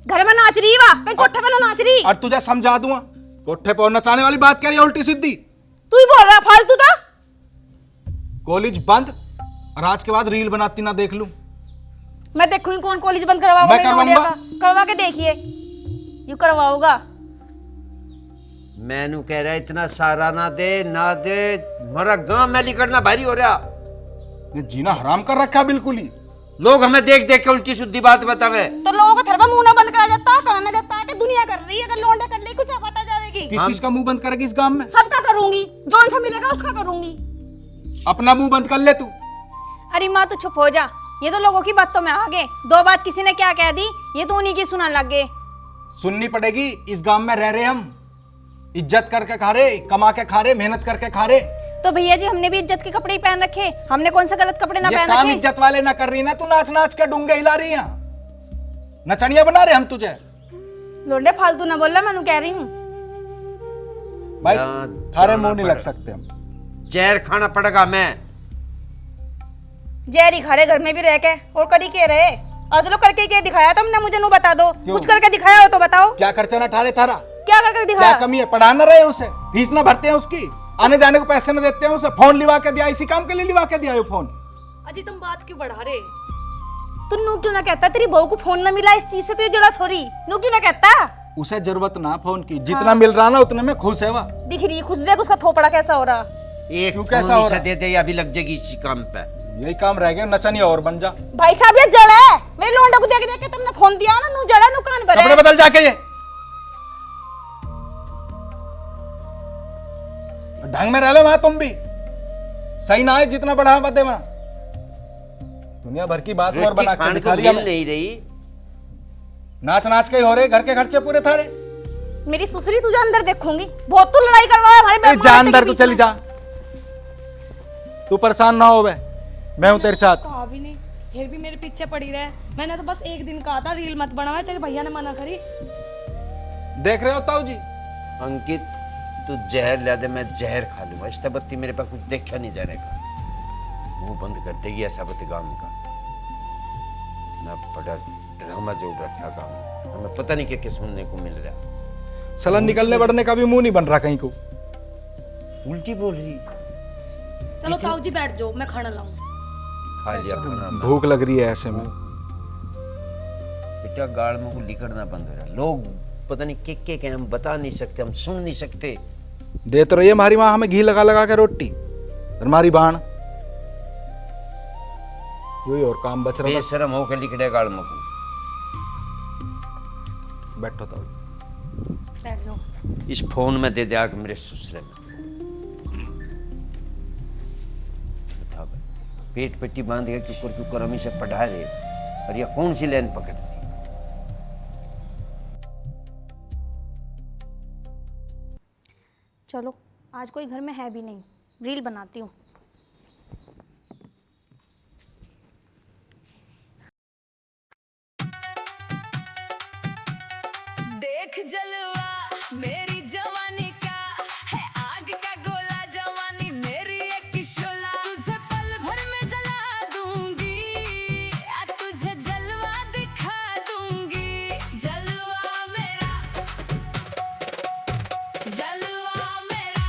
घर में नाच रही वा, कहीं कोठे पे ना नाच रही। और तुझे समझा दूंगा, कोठे पर नचाने वाली बात कह रही है उल्टी सीधी। तू ही बोल रहा फालतू था। कॉलेज बंद, और आज के बाद रील बनाती ना देख लूं। मैं देखूंगी कौन कॉलेज बंद करवाओगा। मैं मेरे करवाऊंगा। लोंडिया का। करवा के देखिए, यू करवाओगा। मैनू कह रहा है इतना सारा ना दे ना दे, हमारा गांव मैली करना भारी हो रहा। ये जीना हराम कर रखा बिल्कुल ही। लोग हमें देख देख के उल्टी सीधी बात बतावे। तो लोगों को थरवा मुंह ना बंद करा जाता है, कहना जाता है कि दुनिया कर रही है, अगर लोंडा कर ले कुछ पता जाएगी। किस चीज का मुंह बंद करेगी इस गांव में? सबका करूंगी, जौन सा मिलेगा उसका करूंगी। अपना मुंह बंद कर ले तू। अरे माँ तू चुप हो जा, ये तो लोगों की बातों में आ गए। दो बात किसी ने क्या कह दी, ये तो उन्हीं की सुना लग गए। सुननी पड़ेगी, इस गांव में रह रहे हम, इज्जत करके खा रहे, कमा के खा रहे, मेहनत करके खा रहे। तो भैया जी हमने भी इज्जत के कपड़े ही पहन रखे, हमने कौन सा गलत कपड़े ना ये पहन काम रखे। इज्जत वाले ना कर रही ना, तू नाच नाच के डूंगे हिला रही है, नचनिया बना रहे हम तुझे। लोंडे फालतू ना बोल रहा, मैं कह रही हूँ। भाई यार, थारे जाना मुंह नहीं लग पड़ेगा। सकते हम। जहर खाना पड़ेगा मैं। जहरी खा रहे घर में भी रह के, और करी के रहे। आज लोग करके क्या दिखाया तुमने, मुझे नु बता दो। कुछ करके दिखाया हो तो बताओ। क्या खर्चा ना ठारे थारा, क्या करके क्या दिखाया? कमी है? पढ़ा ना रहे उसे, फीस ना भरते हैं उसकी, आने जाने को पैसे ना देते हैं उसे, फोन लिवा के दिया, इसी काम के लिए लिवा के दिया ये फोन। अजी तुम बात क्यों बढ़ा रहे? तू नू क्यों ना कहता, तेरी बहू को फोन ना मिला, इस चीज से तुझे जड़ा थोड़ी। नू क्यों ना कहता? उसे जरूरत ना फोन की, जितना मिल रहा ना उतने में खुश है वह। दिख रही खुश, देख उसका थोपड़ा कैसा हो रहा। एक क्यों कैसा फोन हो इसे रहा? दे दे, अभी लग जाएगी इसी काम पे। यही काम रह गया, नचनिया और बन जा। भाई साहब ये जड़ है, मेरे लोंडा को देख देख के तुमने फोन दिया ना, नू जड़ा नू कान भरा। कपड़े बदल जाके, ये ढंग में रह लो वहां, तुम भी सही ना है, जितना बढ़ावा दे वहां। दुनिया भर की बात और रोटी बना के खाने दिखा को रही है मिल हमें। नहीं रही। नाच नाच के ही हो रहे, घर के खर्चे पूरे थारे। मेरी सुसरी तुझे अंदर देखूंगी, बहुत तू लड़ाई करवाया हमारे ए, जा अंदर को चली जा, तू परेशान ना हो, मैं हूं तेरे साथ। कहा भी नहीं, फिर भी मेरे पीछे पड़ी रहे। मैंने तो बस एक दिन कहा था रील मत बनाओ, तेरे भैया ने मना करी। देख रहे हो ताऊ जी, अंकित तू जहर ला दे, मैं जहर खा लूंगा। इस बत्ती मेरे पास कुछ देखा नहीं जाने का, मुंह बंद कर देगी ऐसा बदगाम का। ना बड़ा ड्रामा जोड़ रखा काम, हमें पता नहीं क्या क्या सुनने को मिल रहा है। साला निकलने बढ़ने का भी मुंह नहीं बन रहा कहीं को। उल्टी बोल रही। चलो ताऊ जी बैठ जाओ, मैं खाना लाऊं। खा लिया खाना। भूख लग रही है ऐसे में। बेटा गाड़ में को लिकड़ना बंद हो रहा है। लोग पता नहीं के हम बता नहीं सकते, हम सुन नहीं सकते। दे तो रही है हमारी माँ हमें घी लगा लगा के रोटी, और हमारी बहन यही और काम बच रहा था। बेशरम होकर लिकड़े गाड़ में को। बैठो तो बैठ जाओ। इस फोन में दे दिया मेरे ससुरे में। बताओ भाई, पेट पट्टी बांध के कुकर हमेशा पढ़ा रहे, और ये कौन सी लाइन पकड़ती। चलो आज कोई घर में है भी नहीं, रील बनाती हूँ। देख जलवा मेरी जवानी का है, आग का गोला जवानी मेरी एक शोला। तुझे पल भर में जला दूंगी, तुझे जलवा दिखा दूंगी। जलवा मेरा, जलवा मेरा।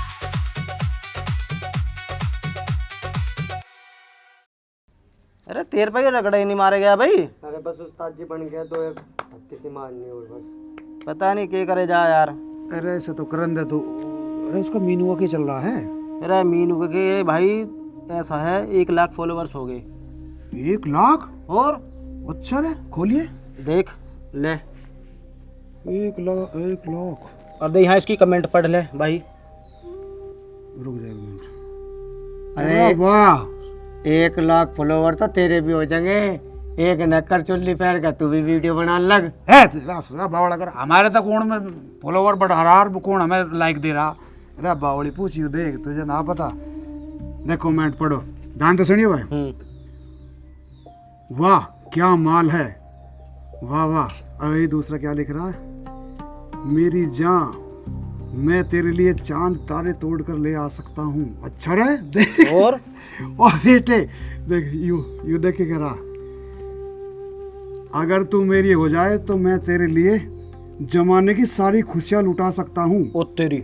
अरे 13 रगड़ा ही नहीं मारे गया भाई। अरे बस उस्ताद जी बन गया, 2 हफ्ते से मारनी और बस। पता नहीं क्या करे जा यार। अरे ऐसे तो करन दे तू। अरे उसका मीनू का क्या चल रहा है? अरे मीनू के भाई ऐसा है 1 लाख फॉलोवर्स हो गए। 1 लाख? और अच्छा रे, खोलिए देख ले। 1 लाख। और दे यहाँ इसकी कमेंट पढ़ ले भाई। रुक जा 1 मिनट। अरे वाह, 1 लाख फॉलोवर तो तेरे भी हो जाएंगे। एक नक्कर चुल्ली पैर का तू भी वीडियो बना लग। है तेरा सुरा बावड़ा कर। हमारे तो कौन में फॉलोवर बढ़ा रहा और कौन हमें लाइक दे रहा। अरे बावड़ी पूछियो, देख तुझे ना पता। देख कमेंट पढ़ो, ध्यान से सुनियो भाई। वाह क्या माल है, वाह वाह। और ये दूसरा क्या लिख रहा है? मेरी जान, मैं तेरे लिए चांद तारे तोड़ कर ले आ सकता हूँ। अच्छा रहे देख। और बेटे देख यू देख के कह रहा, अगर तू मेरी हो जाए तो मैं तेरे लिए जमाने की सारी खुशियां लुटा सकता हूँ। ओ तेरी।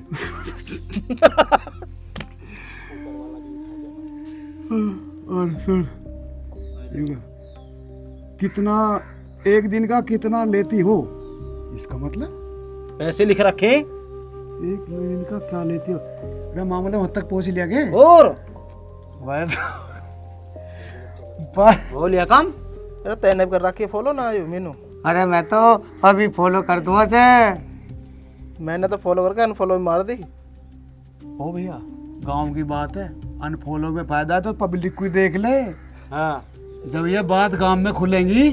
और सुन, कितना एक दिन का कितना लेती हो, इसका मतलब पैसे लिख रखे। 1 दिन का क्या लेती हो? अरे मामले वहां तक पहुंच लिया के। और हो लिया काम। अरे तैने कर रखी फॉलो ना आयो मीनू। अरे मैं तो अभी फॉलो कर दूंगा से। मैंने तो फॉलो करके अनफॉलो मार दी। ओ भैया गांव की बात है, अनफॉलो में फायदा है तो पब्लिक को देख ले। हाँ जब ये बात गांव में खुलेंगी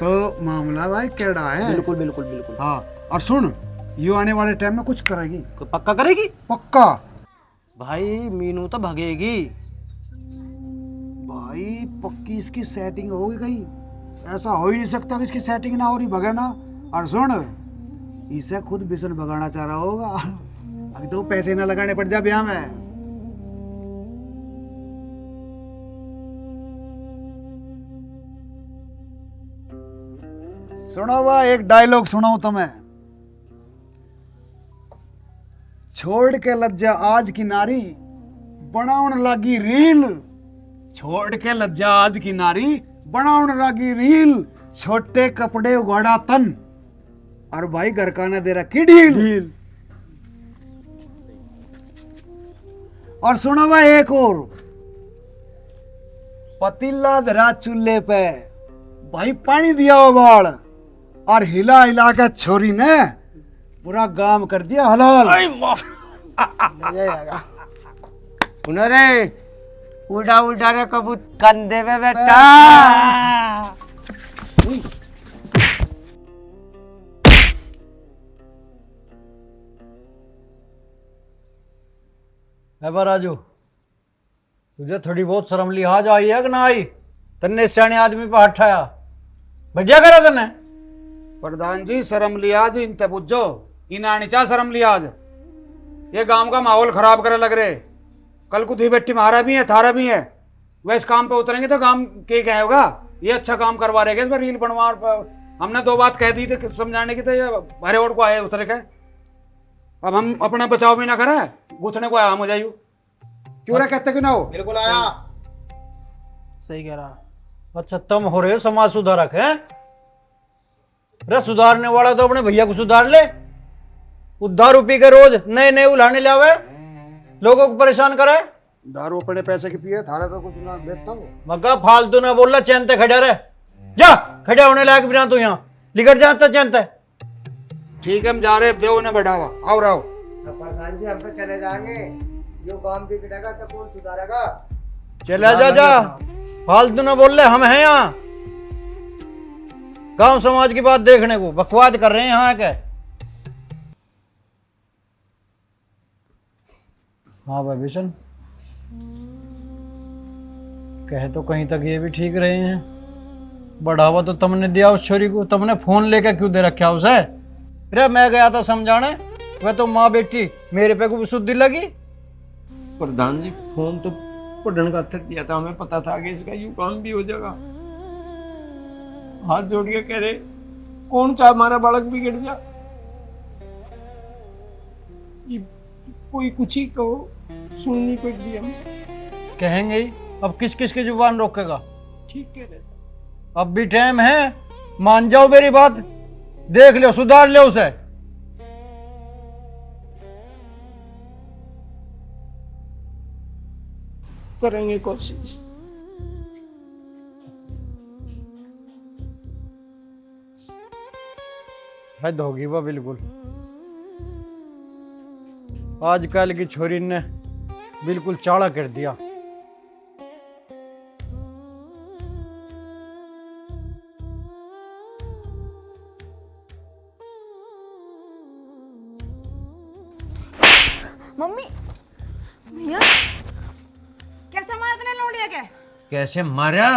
तो मामला भाई केड़ा है। बिल्कुल बिल्कुल बिल्कुल। हाँ और सुन, ये आने वाले टाइम में कुछ करेगी। पक्का करेगी? पक्का भाई मीनू तो भगेगी भाई, पक्की इसकी सेटिंग होगी कहीं। ऐसा हो ही नहीं सकता कि इसकी सेटिंग ना हो रही भगे ना। और सुन, इसे खुद बिशन भगाना चाह रहा होगा। अभी तो पैसे ना लगाने पड़ जा ब्याह में। सुनो भाई, एक डायलॉग सुनाऊं तुम्हें। छोड़ के लज्जा आज की नारी, बनाउन लागी रील। छोड़ के लज्जा आज की नारी, बनाउन लागी रील। छोटे कपड़े उगाड़ा तन, और भाई घर का ना दे रखी ढील। और सुनो भाई एक और, पतीला धरा चूल्हे पे, भाई पानी दिया उबाल, और हिला हिला के छोरी ने पूरा गांव कर दिया हलाल। सुनो रे, उड़ा उड़ा रे कबूत कंधे पे बेटा। राजू, तुझे थोड़ी बहुत शर्म लिहाज आई है कि ना आई? तन्ने सियाने आदमी पे हाथ आया, बढ़िया करा तन्ने। प्रधान जी शर्म लिहाज इन ते बुझो, इन आनी चा शर्म लिहाज। ये गांव का माहौल खराब करे लग रहे। कल को धी बेटी हमारा भी है थारा भी है, वह इस काम पे उतरेंगे तो काम के क्या होगा। ये अच्छा काम करवा रहे इस बार रील बनवा। हमने 2 बात कह दी थी समझाने की, तो ये भरे ओर को आए उतरे के। अब हम अपना बचाव भी ना करें, घुटने को आया हम हो जाइयो। क्यों रहे कहते क्यों ना हो। बिल्कुल आया, सही कह रहा। अच्छा तुम हो रहे हो समाज सुधारक हैं? अरे सुधारने वाला तो अपने भैया को सुधार ले। वो दारू पी के रोज नए नए उलाने लावे, लोगों को परेशान करे। दारू अपने पैसे की पिए, थारा का कुछ ना बेचता हूँ। मक्का फालतू ना बोलना, चैनते खड़ा रहे। जा खड़ा होने लायक बिना तू यहाँ लिखट जाता चैनते। ठीक है हम जा रहे, दे उन्हें बढ़ावा। आओ रहो प्रधान जी, हम तो चले जाएंगे, जो काम बिगड़ेगा सब कौन सुधारेगा। चला जा फालतू ना बोल ले, हम हैं यहाँ गांव समाज की बात देखने को, बकवाद कर रहे हैं यहाँ के। हाँ भाई भीषण, कहे तो कहीं तक ये भी ठीक रहे हैं। बढ़ावा तो तुमने दिया उस छोरी को, तुमने फोन लेकर क्यों दे रखा उसे? अरे मैं गया था समझाने, वह तो माँ बेटी मेरे पे को शुद्धि लगी। प्रधान जी फोन तो पढ़ने का थक दिया था, हमें पता था कि इसका यूं काम भी हो जाएगा। हाथ जोड़ के कह रहे कौन चाहे हमारा बालक बिगड़ जा, ये कोई कुछ ही कहो सुननी पड़ती हमें। कहेंगे ही, अब किस किस की जुबान रोकेगा। ठीक कह रहे थे। अब भी टाइम है, मान जाओ मेरी बात, देख लो सुधार लो उसे। करेंगे कोशिश। हद होगी वह बिल्कुल। आजकल की छोरी ने बिल्कुल चाड़ा कर दिया। मम्मी भैया कैसे मारा तूने लौंडिया के? कैसे मारा?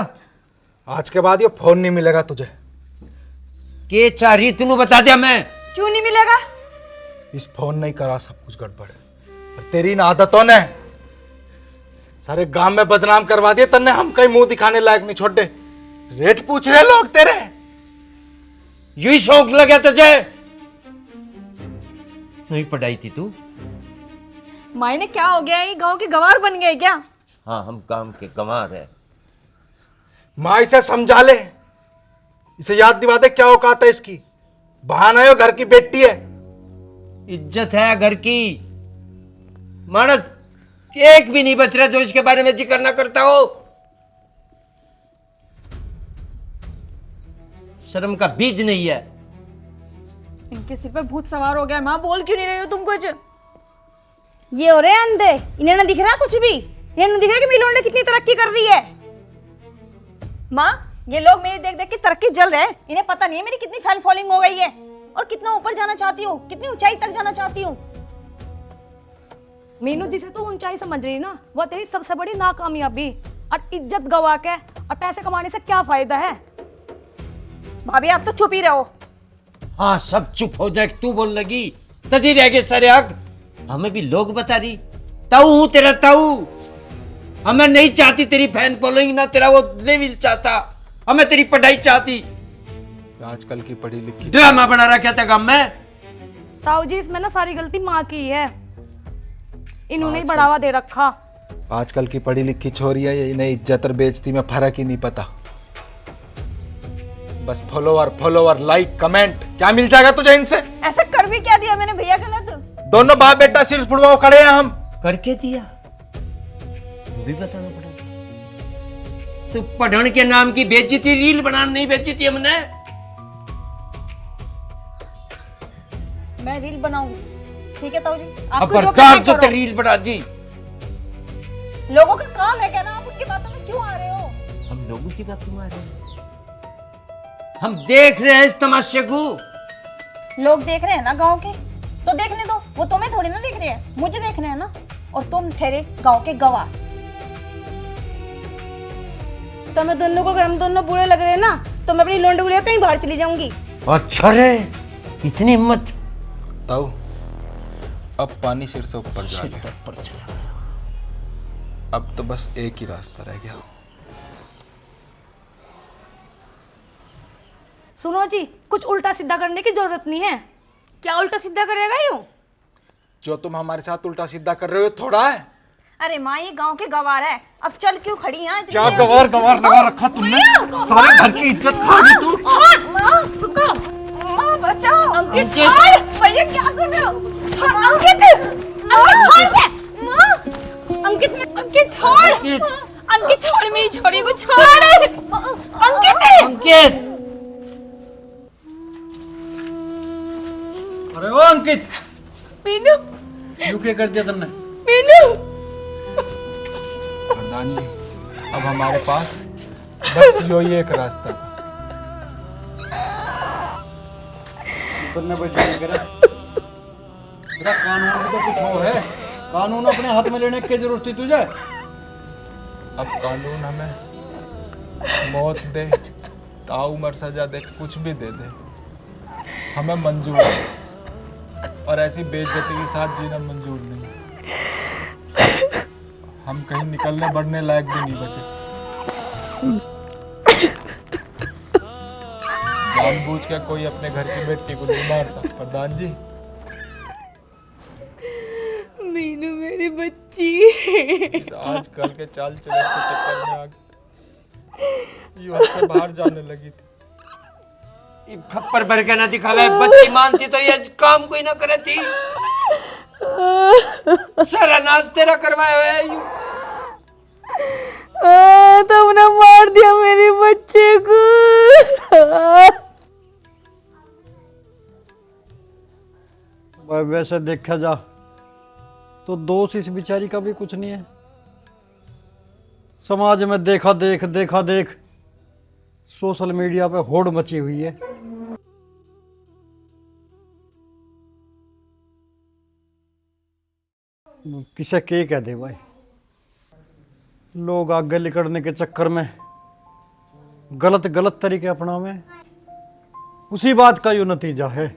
आज के बाद ये फोन नहीं मिलेगा तुझे। के चारी तूने बता दिया मैं। क्यों नहीं मिलेगा? इस फोन नहीं करा सब कुछ गड़बड़ है। और तेरी इन आदतों ने सारे गांव में बदनाम करवा दिया। तन्ने हम कहीं मुंह दिखाने लायक नहीं छोड़े। रेट पूछ रहे लोग तेरे। यही शौक लगा तुझे? नहीं पढ़ाई थी तू? मायने क्या हो गया, ये गांव के गवार बन गए क्या? हाँ हम काम के गंवार है। माँ इसे समझा ले, इसे याद दिवा दे क्या औकात है इसकी। बहाना है, घर की बेटी है। इज्जत है घर की। मानस एक भी नहीं बच रहा जो इसके बारे में जिक्र ना करता हो। शर्म का बीज नहीं है। इनके सिर पे भूत सवार हो गया। माँ बोल क्यों नहीं रही हो तुम कुछ? ये हो रहे अंधे, इन्हें ना दिख रहा कुछ भी। इन्हें ना दिख रहा कि मेरी लौंडे कितनी तरक्की कर रही है। माँ ये लोग मेरी देख देख के तरक्की जल रहे हैं। इन्हें पता नहीं है मेरी कितनी फैन फॉलोइंग हो गई है और कितना ऊपर जाना चाहती हूँ, कितनी ऊंचाई तक जाना चाहती हूँ। मीनू जिसे तू ऊंचाई समझ रही ना, वो तेरी सबसे बड़ी नाकामयाबी। और इज्जत गवा के और पैसे कमाने से क्या फायदा है? भाभी आप तो चुप ही रहो। हाँ सब चुप हो जाए, तू बोल लगी तजी रह गए सारे हक। हमें भी लोग बता दी ताऊ हूं तेरा ताऊ। हमें नहीं चाहती तेरी फैन फॉलोइंग, ना तेरा वो लेवल चाहता। हमें तेरी पढ़ाई चाहती। आजकल की पढ़ी लिखी ड्रामा बना रखा था गांव में। ताऊ जी इसमें ना सारी गलती माँ की है, इन्होंने ही बढ़ावा दे रखा। आजकल की पढ़ी लिखी छोरी है, इन्हें इज्जत और बेइज्जती में फर्क ही नहीं पता। बस फॉलोवर लाइक कमेंट, क्या मिल जाएगा तुझे इनसे? ऐसा कर भी क्या दिया मैंने भैया गलत? दोनों बाप बेटा सिर्फ फुड़वाओ खड़े हैं हम। करके दिया वो भी बताना पड़ेगा। तू पढ़ने के नाम की बेइज्जती, रील बनाने नहीं बेइज्जती हमने। मैं रील बनाऊंगी, ठीक है ताऊ जी। अब बर्दाश्त जो ते रील बना दी। लोगों का काम है कहना, आप उनकी बातों में क्यों आ रहे हो? हम लोगों की बात तुम आ रहे हैं। हम देख रहे हैं इस तमाशे को। लोग देख रहे हैं ना गांव के, तो देखने दो। वो तुम्हें थोड़ी ना देख रहे हैं, मुझे देख रहे हैं ना। और तुम ठहरे गांव के गवाह। तो मैं दोनों को, अगर हम दोनों बुरे लग रहे हैं ना, तो मैं अपनी लौंडे को लेकर कहीं बाहर चली जाऊंगी। अच्छा रे, इतनी हिम्मत। ताऊ अब पानी सिर से ऊपर जा सिर गया। तक पर चला गया। अब तो बस एक ही रास्ता रह गया। सुनो जी, कुछ उल्टा सीधा करने की जरूरत नहीं है। क्या उल्टा सीधा करेगा यूं? जो तुम हमारे साथ उल्टा सीधा कर रहे हो थोड़ा है। अरे माँ, ये गांव के गवार है, अब चल क्यों खड़ी यहाँ? क्या गवार गवार लगा रखा तुमने? सारे घर की इज्जत खा गई तू। माँ, रुको। माँ, बचाओ। अंकित, छोड़। भैया क्या कर रहे हो? छोड़, अंकित। अंकित, छोड़ दे। माँ, अंकित छोड़। अंकित छोड़, मेरी छोरी को छोड़। अंकित। अरे ओ अंकित, मीनू, यू क्या कर दिया तुमने? मीनू। प्रधान जी, अब हमारे पास बस यो ही एक रास्ता था। तुमने कोई चोरी करे? तेरा कानून भी तो कुछ हो है। कानून अपने हाथ में लेने की जरूरत थी तुझे। अब कानून हमें मौत दे, ताउम्र सजा दे, कुछ भी दे दे, हमें मंजूर है। और ऐसी बेइज्जती के साथ जीना मंजूर नहीं। हम कहीं निकलने बढ़ने लायक भी नहीं बचे। जानबूझ के कोई अपने घर की बेटी को नहीं मारता प्रधान जी। मीनू मेरी बच्ची। इस आजकल के चाल चलन के चक्कर में आगे ये से बाहर जाने लगी थी। ये फप्पर भर के ना दिखावे, बच्ची मानती तो ये काम कोई ना करे थी। सारा नाच तेरा करवाया हुआ है। तुमने मार दिया मेरे बच्चे को। भाई वैसे देखा जा तो दोष इस बिचारी का भी कुछ नहीं है। समाज में देखा देख सोशल मीडिया पे होड़ मची हुई है। किसे के कह दे भाई, लोग आगे निकलने के चक्कर में गलत तरीके अपनावे, उसी बात का यो नतीजा है।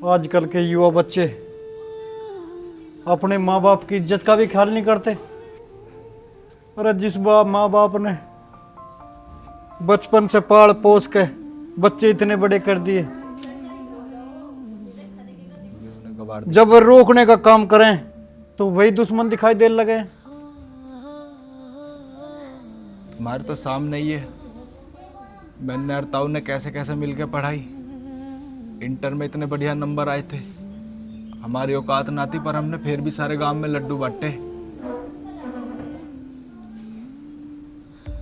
आजकल के युवा बच्चे अपने माँ बाप की इज्जत का भी ख्याल नहीं करते। अरे जिस माँ बाप ने बचपन से पाल पोस के बच्चे इतने बड़े कर दिए, जब रोकने का काम करें तो वही दुश्मन दिखाई देने लगे। तुम्हारे तो सामने ही है, मैंने और ताऊ ने कैसे कैसे मिलके पढ़ाई, इंटर में इतने बढ़िया नंबर आए थे। हमारी औकात ना थी पर हमने फिर भी सारे गांव में लड्डू बांटे।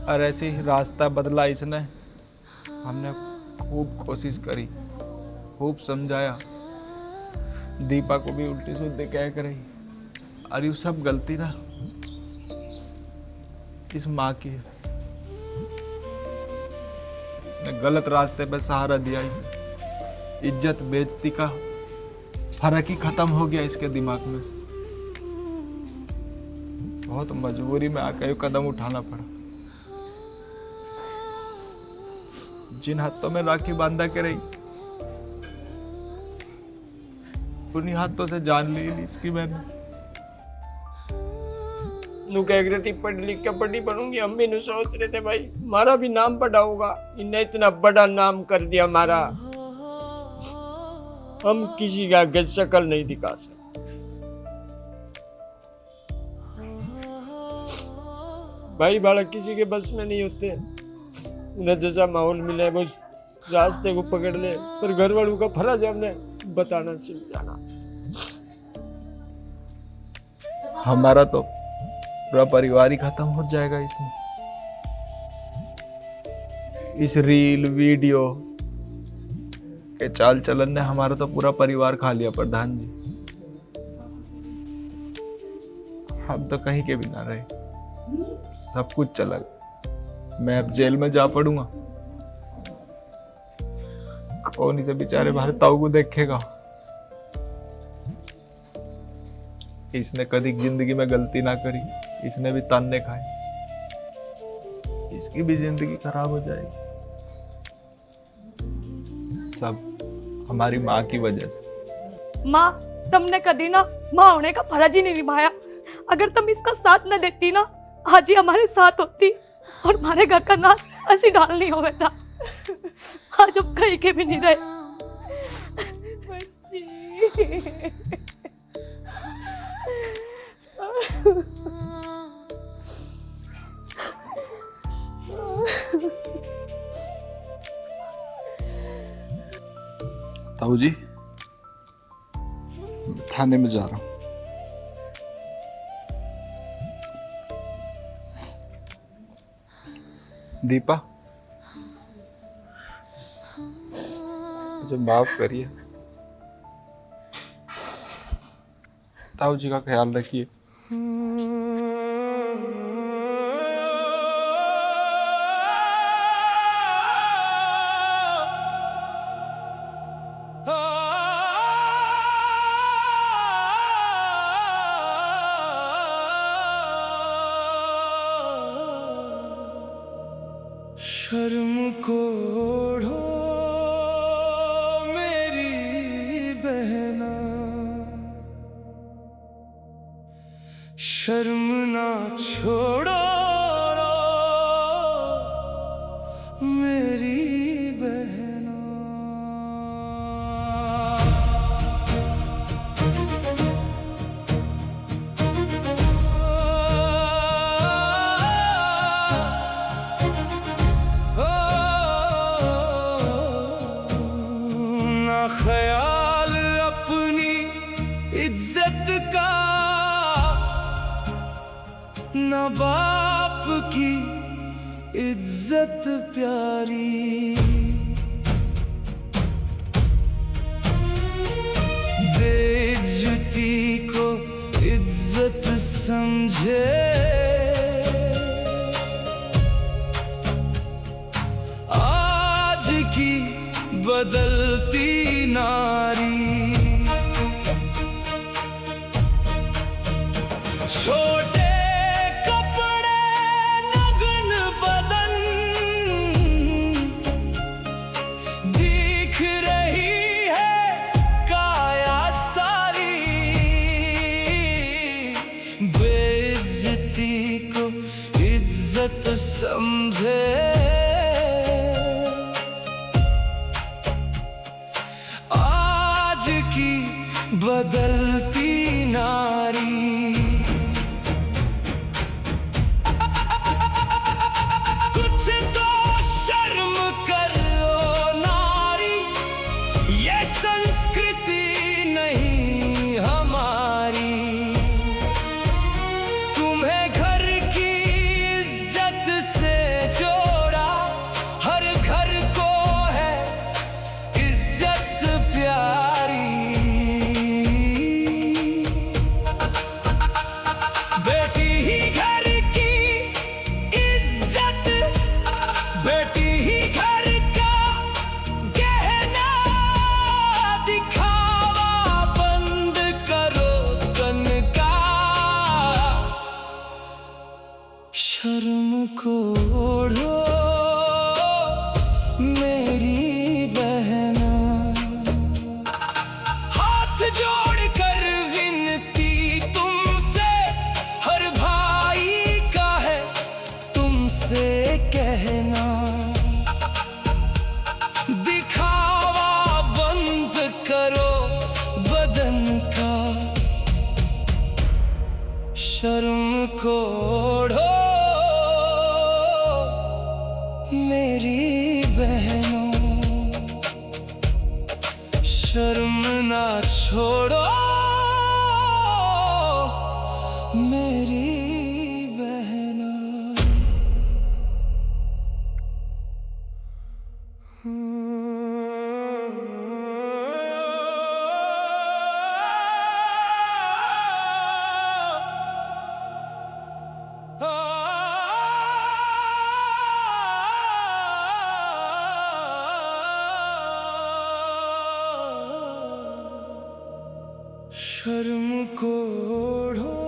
और ऐसी रास्ता बदला इसने। हमने खूब कोशिश करी, खूब समझाया, दीपा को भी उल्टी सीधी कह कर रही। अरे वो सब गलती ना इस माँ की है। इसने गलत रास्ते पे सहारा दिया इसे। इज्जत बेइज्जती का फर्क ही खत्म हो गया इसके दिमाग में से। बहुत मजबूरी में आकर ये कदम उठाना पड़ा। जिन हाथों में राखी बांधा के रही, उन्हीं हाथों से जान ली इसकी मैंने। नु कह रही थी पढ़ लिख के बड़ी बनूंगी, हम भी नु सोच रहे थे भाई हमारा भी नाम बड़ा होगा। इन्हें इतना बड़ा नाम कर दिया हमारा, हम किसी का आगे शक्ल नहीं दिखा सकते। भाई बालक किसी के बस में नहीं होते, उन्हें जैसा माहौल मिले वो रास्ते को पकड़ ले, पर घर वालों का फर्ज है हमने बताना समझाना। हमारा तो पूरा परिवार ही खत्म हो जाएगा इसमें। इस रील वीडियो के चाल चलन ने हमारा तो पूरा परिवार खा लिया प्रधान जी। हम तो कहीं के भी ना रहे, सब कुछ चला गया। मैं अब जेल में जा पड़ूंगा, कौन इसे बेचारे हमारे ताऊ को देखेगा। इसने कभी जिंदगी में गलती ना करी, इसने भी ताने खाए, इसकी भी जिंदगी खराब हो जाएगी। सब हमारी माँ की वजह से। माँ तुमने कभी ना माँ होने का फर्ज ही नहीं निभाया। अगर तुम इसका साथ न देती ना, आज ही हमारे साथ होती और हमारे घर का नाश ऐसी ढाल नहीं हो गया था। आज हम कहीं के भी नहीं रहे। ताऊ जी, थाने में जा रहा हूँ। दीपा, मुझे माफ करिए। ताऊ जी का ख्याल रखिए। शर्म को ओढ़ो मेरी बहना, शर्म ना छोड़ो मेरी बहना। ना ख्याल अपनी इज्जत का, ना बाप की इज्जत प्यारी, बेइज्जती को इज्जत समझे, आज की बदलती नारी। छोटे कपड़े नग्न बदन, दिख रही है काया सारी, बेइज्जती को इज्जत समझे, आज की बदलती नारी। कुछ तो शर्म करो नारी, ये संस्कृति नहीं हमारी। तुम्हें घर की इज्जत से जोड़ा, हर घर को है इज्जत प्यारी। बेटी ही घर की इज्जत, बेटी ही घर का गहना, दिखावा बंद करो तन का, शर्म को ओढ़ो मेरी बहना। हाथ जोड़कर विनती तुमसे, हर भाई का है तुमसे कहना, दिखावा बंद करो बदन का, शर्म को ओढ़ो मेरी बहनों, शर्म ना छोड़ो मेरी बहनों। शर्म को ओढ़ो